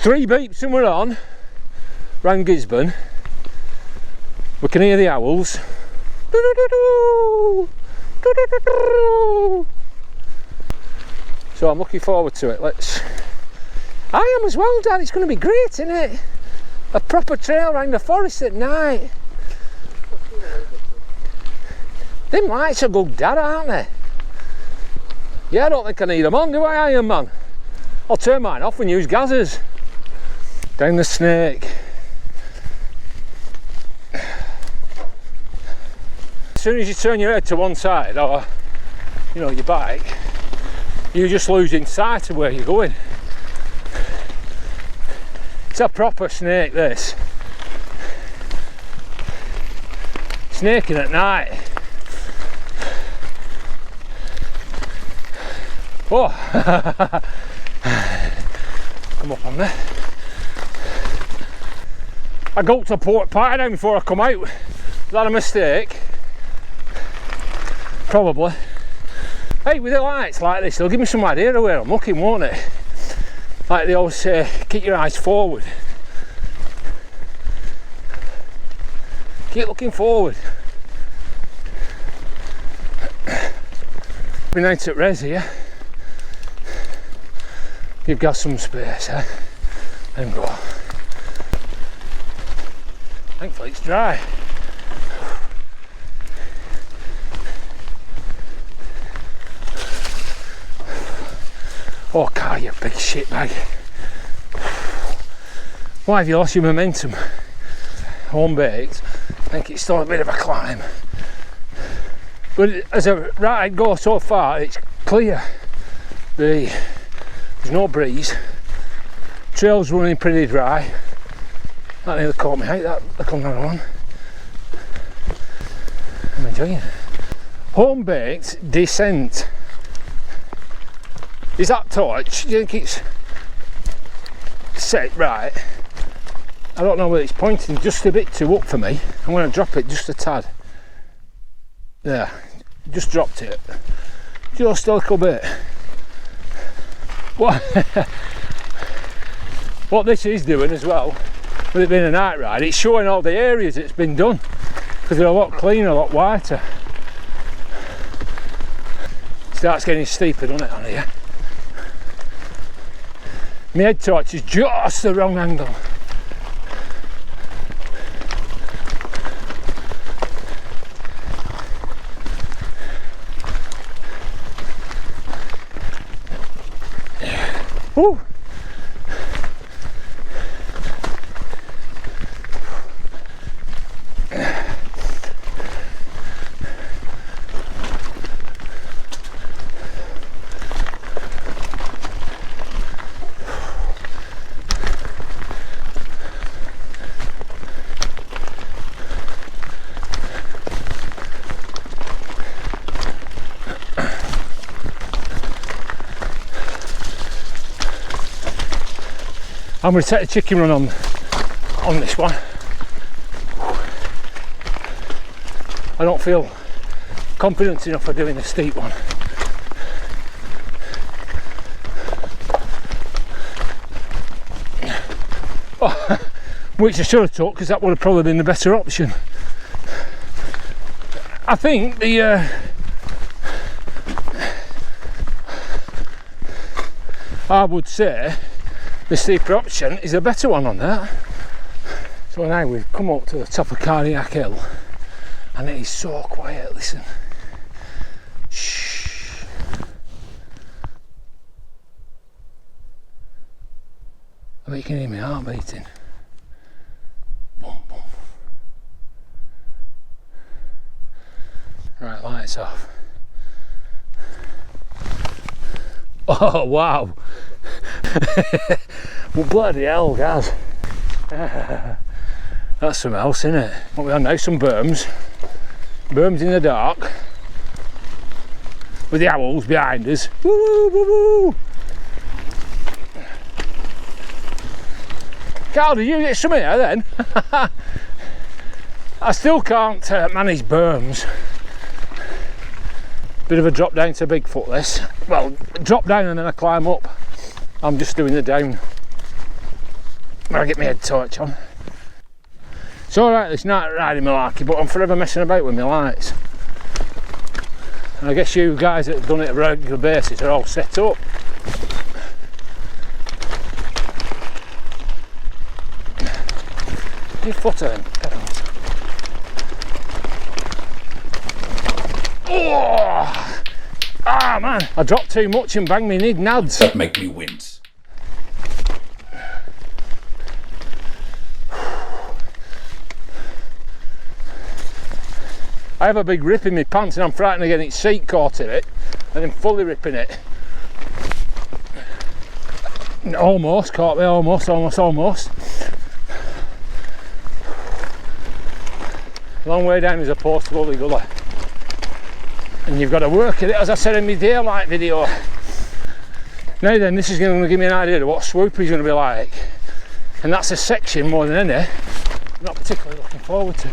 3 beeps and we're on round Gisburn. We can hear the owls. So I'm looking forward to it. I am as well, Dad. It's going to be great, isn't it? A proper trail around the forest at night. Them lights are good, Dad, aren't they? Yeah, I don't think I need them on, do I, Iron Man? I'll turn mine off and use gases. Down the snake. As soon as you turn your head to one side, or you know, your bike, you're just losing sight of where you're going. It's a proper snake, this. Snaking at night. Oh, come up on there. I go to port pie down before I come out. Is that a mistake? Probably. Hey, with the lights like this, they'll give me some idea of where I'm looking, won't it? Like they always say, keep your eyes forward. Keep looking forward. Been out at res here. You've got some space, eh? And go. Thankfully it's dry. Oh, car, you big shit bag. Why have you lost your momentum? Home baked. I think it's still a bit of a climb. But as a ride goes so far, it's clear. There's no breeze. Trail's running pretty dry. That nearly caught me out, that little narrow one. I'm enjoying it. Home baked descent. Is that torch? Do you think it's set right? I don't know whether it's pointing just a bit too up for me. I'm going to drop it just a tad. There, just dropped it. Just a little bit. What this is doing as well, with it being a night ride, it's showing all the areas it's been done, because they're a lot cleaner, a lot whiter. Starts getting steeper, doesn't it, on here? My head torch is just the wrong angle. Woo. I'm going to take a chicken run on this one. I don't feel confident enough for doing a steep one. Oh, which I should have took, because that would have probably been the better option. I think I would say the steeper option is a better one on that. So now we've come up to the top of Cardiac Hill and it is so quiet, listen. Shh. I bet you can hear my heart beating. Boom, boom. Right, lights off. Oh, wow. Well, bloody hell, guys. That's something else, isn't it? What we have now, some berms. Berms in the dark. With the owls behind us. Woo, woo, woo. Carl, did you get some here then? I still can't manage berms. Bit of a drop down to Bigfoot this. Well, drop down and then I climb up. I'm just doing the down. when I get my head torch on. It's alright this night riding malarkey, but I'm forever messing about with my lights. And I guess you guys that have done it on a regular basis are all set up. Your foot on pedals. Oh! Ah man, I dropped too much and banged me nads. That make me wince. I have a big rip in my pants and I'm frightened of getting its seat caught in it and then fully ripping it. Almost caught me, almost. Long way down is a postable gully. And you've got to work at it, as I said in my daylight video. Now then, this is going to give me an idea of what Swoopy is going to be like. And that's a section more than any I'm not particularly looking forward to.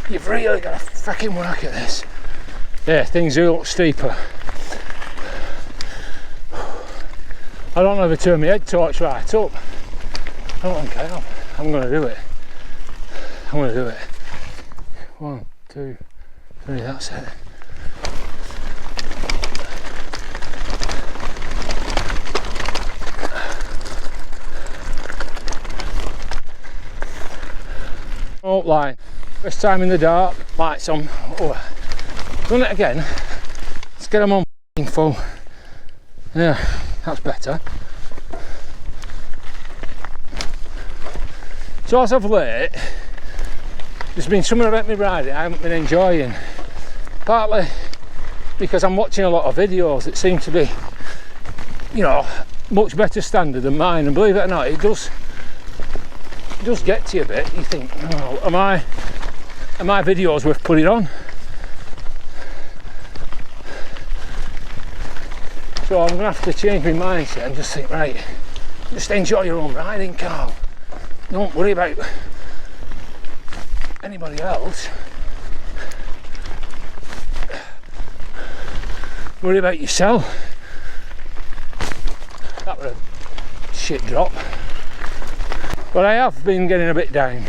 You've really got to fucking work at this. Yeah, things do look steeper. I don't ever turn my head torch right up. I don't think I have. I'm going to do it. I'm going to do it. 1, 2, 3, that's it. Outline. First time in the dark, lights on. Oh. Done it again. Let's get them on full. Yeah, that's better. So as of late, there's been something about me riding I haven't been enjoying. Partly because I'm watching a lot of videos that seem to be, you know, much better standard than mine, and believe it or not, it does get to you a bit. You think, oh, are my videos worth putting on? So I'm gonna have to change my mindset and just think, right, just enjoy your own riding, Carl. Don't worry about anybody else. Worry about yourself. That was a shit drop. But I have been getting a bit down.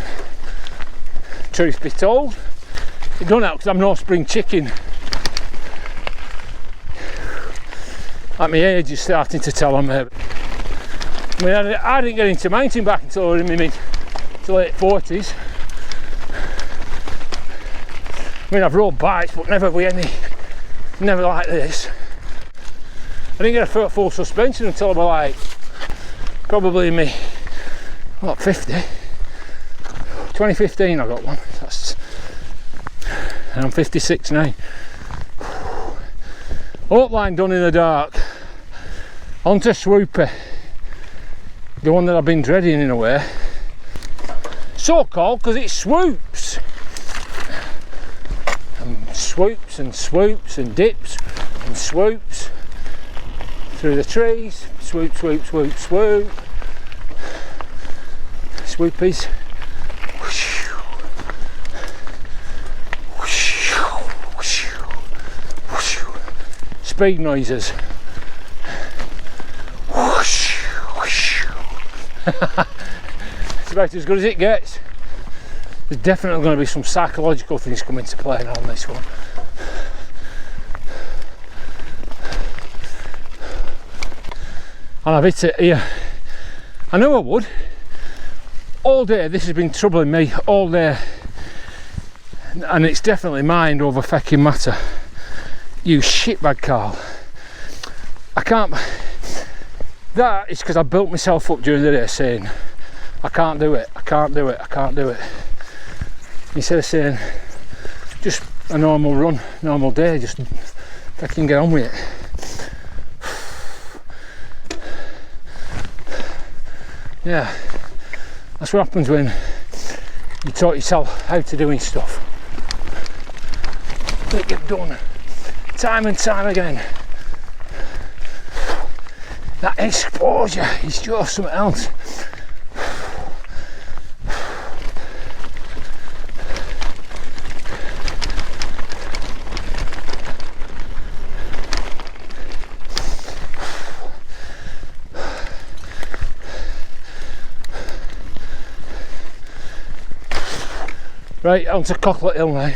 Truth be told, it don't help because I'm no spring chicken. Like my age is starting to tell on me. I mean, I didn't get into mountain bike until I was in my mid to late 40s. I mean, I've rode bikes, but never like this. I didn't get a full suspension until I was like, probably in me, what, 50? 2015 I got one. And I'm 56 now. Outline done in the dark. Onto Swoopy. The one that I've been dreading in a way. So called because it swoops. And swoops and swoops and dips and swoops through the trees. Swoop, swoop, swoop, swoop. Swoopies. Speed noises. It's about as good as it gets. There's definitely going to be some psychological things coming to play on this one. And I've hit it here. I knew I would. All day this has been troubling me all day, and it's definitely mind over fucking matter. You shitbag, Carl. I can't. That is because I built myself up during the day saying I can't do it, I can't do it, I can't do it. Instead of saying just a normal run, normal day, just fucking get on with it. Yeah, that's what happens when you taught yourself how to doing stuff that you've done time and time again. That exposure is just something else. Right, onto Cocklet Hill now.